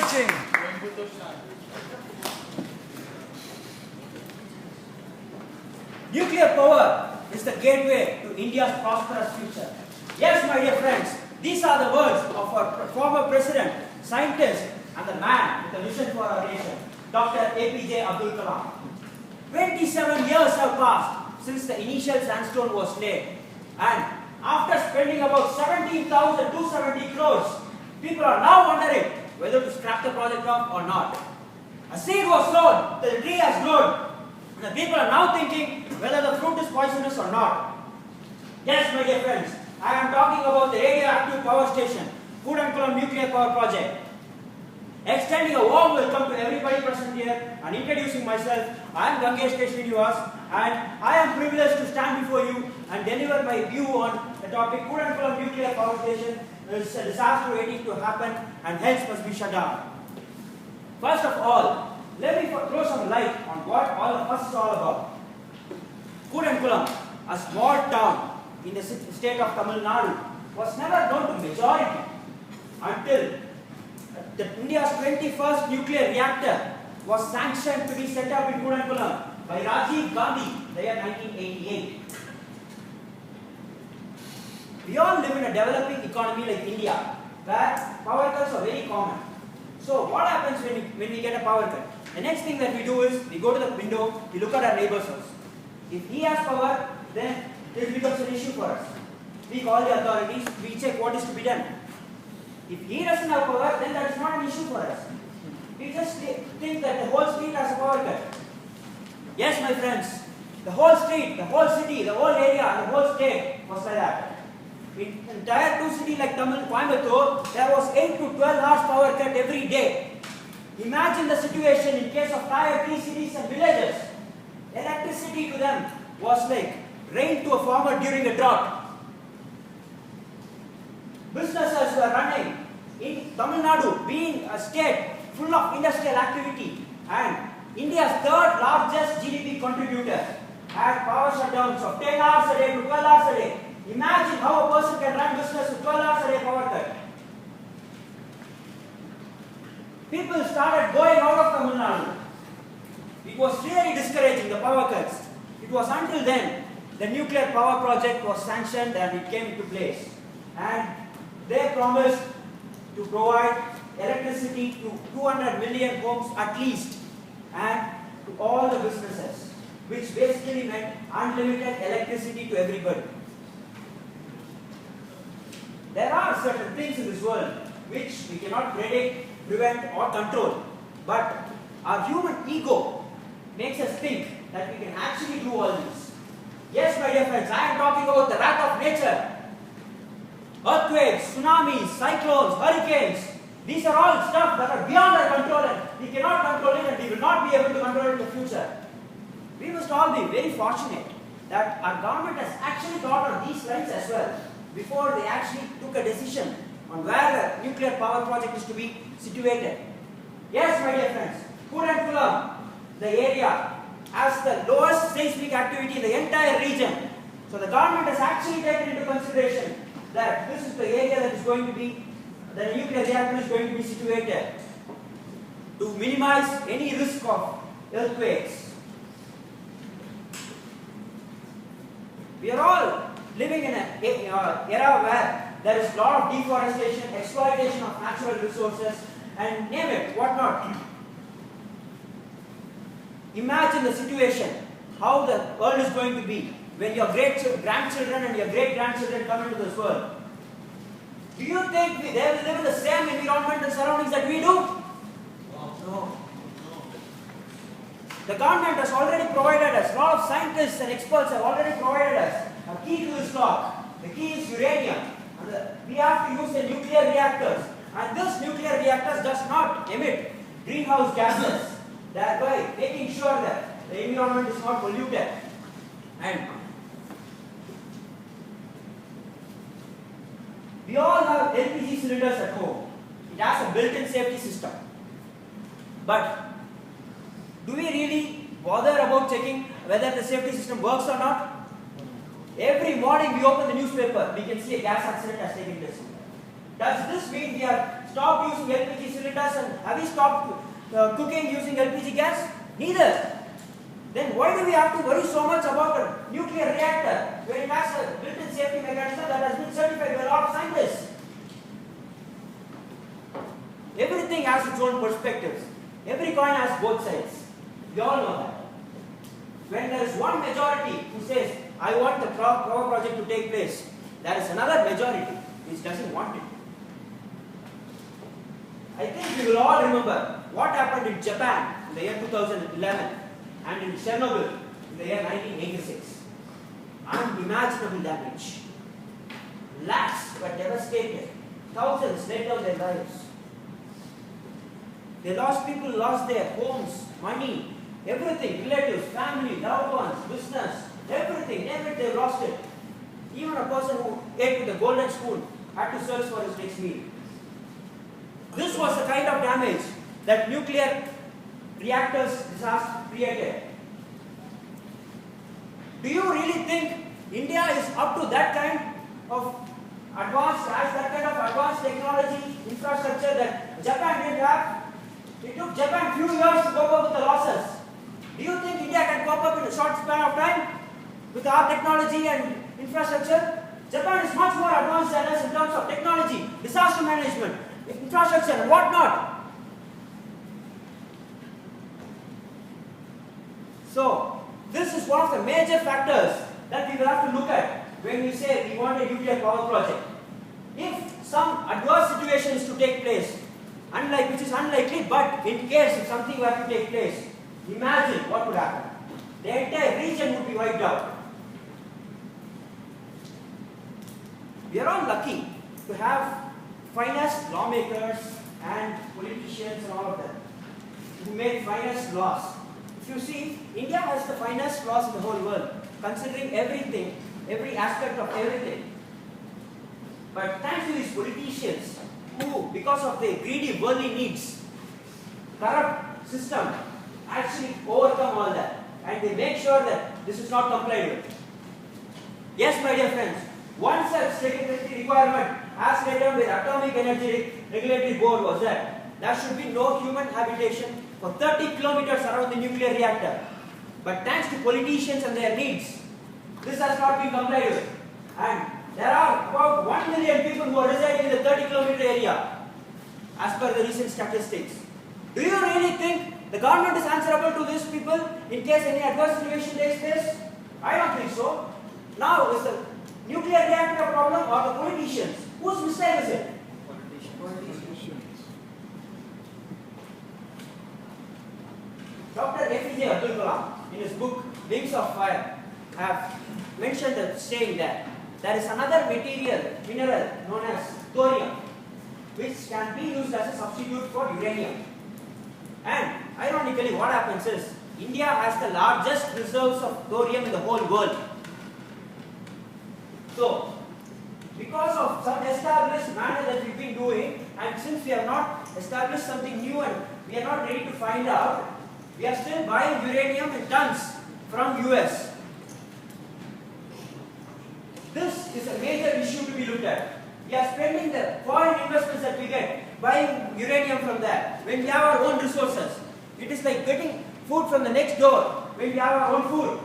watching. Nuclear power is the gateway to India's prosperous future. Yes, my dear friends, these are the words of our former president, scientist, and the man with a vision for our nation, Dr. APJ Abdul Kalam. 27 years have passed since the initial sandstone was laid, and after spending about 17,270 crores, people are now wondering whether to scrap the project off or not. A seed was sown, the tree has grown, and the people are now thinking whether the fruit is poisonous or not. Yes, my dear friends, I am talking about the radioactive power station, Kudankulam nuclear power project. Extending a warm welcome to everybody present here and introducing myself, I am Gangesh and I am privileged to stand before you and deliver my view on the topic Kudankulam nuclear power station is a disaster waiting to happen and hence must be shut down. First of all, let me throw some light on what all of us is all about. Kudankulam, a small town in the state of Tamil Nadu, was never known to majority until India's 21st nuclear reactor was sanctioned to be set up in Kudankulam by Rajiv Gandhi in the year 1988. We all live in a developing economy like India, where power cuts are very common. So what happens when we get a power cut? The next thing that we do is, we go to the window, we look at our neighbor's house. If he has power, then this becomes an issue for us. We call the authorities, we check what is to be done. If he doesn't have power, then that is not an issue for us. We just think that the whole street has a power cut. Yes, my friends, the whole street, the whole city, the whole area, the whole state was like that. In entire two cities like Tamil Coimbatore, there was 8 to 12 hours power cut every day. Imagine the situation in case of tier 3 cities and villages. Electricity to them was like rain to a farmer during a drought. Businesses were running in Tamil Nadu, being a state full of industrial activity and India's third largest GDP contributor, had power shutdowns of 10 hours a day to 12 hours a day. Imagine how a person can run business with 12 hours a day power cut. People started going out of Tamil Nadu. It was really discouraging, the power cuts. It was until then the nuclear power project was sanctioned and it came into place. And they promised to provide electricity to 200 million homes at least and to all the businesses, which basically meant unlimited electricity to everybody. There are certain things in this world which we cannot predict, prevent or control, but our human ego makes us think that we can actually do all this. Yes, my dear friends, I am talking about the wrath of nature. Earthquakes, tsunamis, cyclones, hurricanes, these are all stuff that are beyond our control and we cannot control it and we will not be able to control it in the future. We must all be very fortunate that our government has actually thought on these lines as well before they actually took a decision on where the nuclear power project is to be situated. Yes, my dear friends, Kudankulam, the area, has the lowest seismic activity in the entire region. So the government has actually taken into consideration that this is the area that is going to be, the nuclear reactor is going to be situated to minimize any risk of earthquakes. We are all living in an era where there is a lot of deforestation, exploitation of natural resources, and name it, whatnot. Imagine the situation, how the world is going to be when your grandchildren and your great-grandchildren come into this world. Do you think they will live in the same environment and surroundings that we do? No. The government has already provided us, a lot of scientists and experts have already provided us a key to this lock. The key is uranium. We have to use the nuclear reactors. And this nuclear reactors does not emit greenhouse gases, thereby making sure that the environment is not polluted. And we all have LPG cylinders at home. It has a built-in safety system. But do we really bother about checking whether the safety system works or not? Every morning we open the newspaper, we can see a gas accident has taken place. Does this mean we have stopped using LPG cylinders and have we stopped cooking using LPG gas? Neither. Then why do we have to worry so much about a nuclear reactor when it has a built-in safety mechanism that has been certified by a lot of scientists? Everything has its own perspectives. Every coin has both sides. We all know that. When there is one majority who says, I want the power project to take place, there is another majority which doesn't want it. I think we will all remember what happened in Japan in the year 2011 and in Chernobyl in the year 1986. Unimaginable damage. Lakhs were devastated. Thousands laid down their lives. People lost their homes, money, everything, relatives, family, loved ones, business, everything, they lost it. Even a person who ate with a golden spoon had to search for his next meal. This was the kind of damage that nuclear reactors disaster created. Do you really think India is up to that kind of advanced technology, infrastructure that Japan didn't have? It took Japan few years to cope up with the losses. Do you think India can cope up in a short span of time with our technology and infrastructure? Japan is much more advanced than us in terms of technology, disaster management, infrastructure and whatnot. So, this is one of the major factors that we will have to look at when we say we want a nuclear power project. If some adverse situation is to take place, which is unlikely, but in case if something were to take place, imagine what would happen. The entire region would be wiped out. We are all lucky to have finest lawmakers and politicians and all of them who make finest laws. If you see, India has the finest laws in the whole world, considering everything, every aspect of everything. But thanks to these politicians who, because of their greedy worldly needs, corrupt system, actually overcome all that. And they make sure that this is not complied with. Yes, my dear friends, one such regulatory requirement as laid down by the Atomic Energy Regulatory Board was that there should be no human habitation for 30 kilometers around the nuclear reactor. But thanks to politicians and their needs, this has not been complied with. And there are about 1 million people who are residing in the 30 kilometer area as per the recent statistics. Do you really think the government is answerable to these people in case any adverse situation takes place? I don't think so. Now, is the nuclear reactor a problem or the politicians? Whose mistake is it? Politicians. Dr. APJ Abdul Kalam, in his book Wings of Fire, have mentioned the saying that there is another mineral known as thorium, which can be used as a substitute for uranium. And ironically, what happens is, India has the largest reserves of thorium in the whole world. So, because of some established manner that we've been doing, and since we have not established something new and we are not ready to find out, we are still buying uranium in tons from US. This is a major issue to be looked at. We are spending the foreign investments that we get buying uranium from there when we have our own resources. It is like getting food from the next door when we have our own food.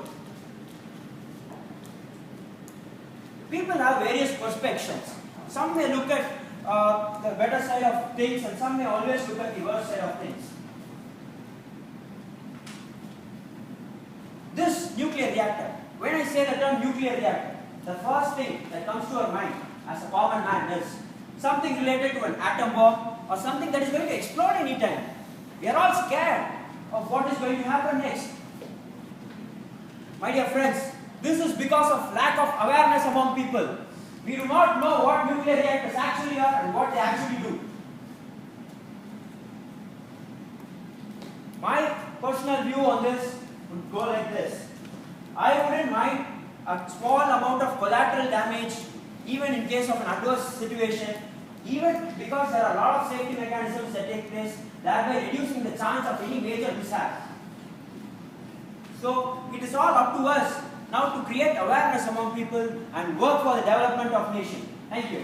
People have various perspectives. Some may look at the better side of things and some may always look at the worst side of things. This nuclear reactor, when I say the term nuclear reactor, the first thing that comes to our mind as a common man is something related to an atom bomb or something that is going to explode anytime. We are all scared of what is going to happen next. My dear friends, this is because of lack of awareness among people. We do not know what nuclear reactors actually are and what they actually do. My personal view on this would go like this. I wouldn't mind a small amount of collateral damage even in case of an adverse situation, even because there are a lot of safety mechanisms that take place, thereby reducing the chance of any major mishap. So it is all up to us now to create awareness among people and work for the development of nation. Thank you.